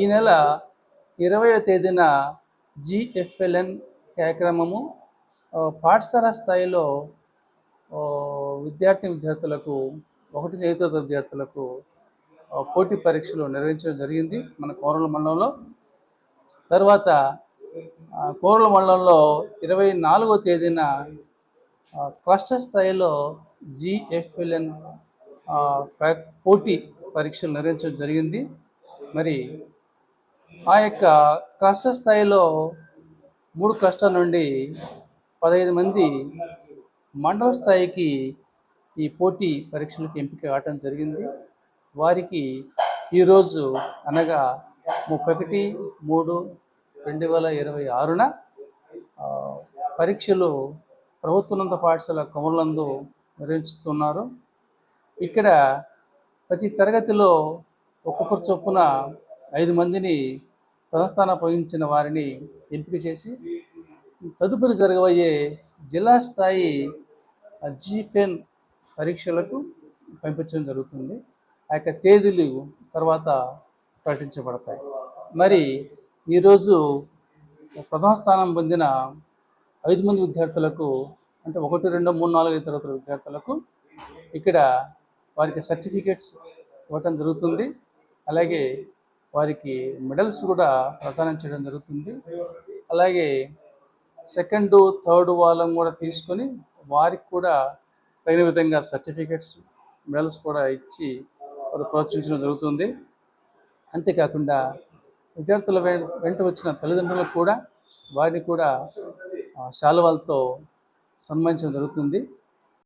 ఈ నెల 20వ తేదీన జిఎఫ్ఎల్ఎన్ కార్యక్రమము పాఠశాల స్థాయిలో విద్యార్థులకు 1 తరగతి విద్యార్థులకు పోటీ పరీక్షలు నిర్వహించడం జరిగింది మన కోరల మండలంలో. తర్వాత కోరల మండలంలో 24వ తేదీన క్లస్టర్ స్థాయిలో జిఎఫ్ఎల్ఎన్ పోటీ పరీక్షలు నిర్వహించడం జరిగింది. మరి ఆ యొక్క క్లస్టర్ స్థాయిలో 3 క్లస్టర్ నుండి 15 మంది మండల స్థాయికి ఈ పోటీ పరీక్షలకు ఎంపిక కావటం జరిగింది. వారికి ఈరోజు అనగా 31/3/2026న పరీక్షలు ప్రభుత్వోన్నత పాఠశాల కొమరలందు నిర్వహిస్తున్నారు. ఇక్కడ ప్రతి తరగతిలో ఒక్కొక్కరు చొప్పున 5 మందిని ప్రథమస్థానం పొందించిన వారిని ఎంపిక చేసి తదుపరి జరగబోయే జిల్లా స్థాయి జిఫెన్ పరీక్షలకు పంపించడం జరుగుతుంది. ఆ యొక్క తేదీలు తర్వాత ప్రకటించబడతాయి. మరి ఈరోజు ప్రథమ స్థానం పొందిన 5 మంది విద్యార్థులకు, అంటే 1, 2, 3, 4, 5 తరగతుల విద్యార్థులకు ఇక్కడ వారికి సర్టిఫికేట్స్ ఇవ్వటం జరుగుతుంది. అలాగే వారికి మెడల్స్ కూడా ప్రదానం చేయడం జరుగుతుంది. అలాగే సెకండ్, థర్డ్ వాళ్ళం కూడా తీసుకొని వారికి కూడా తగిన విధంగా సర్టిఫికేట్స్, మెడల్స్ కూడా ఇచ్చి వారు ప్రోత్సహించడం జరుగుతుంది. అంతేకాకుండా విద్యార్థుల వెంట వచ్చిన తల్లిదండ్రులకు కూడా వారిని కూడా శాలువాలతో సన్మానించడం జరుగుతుంది.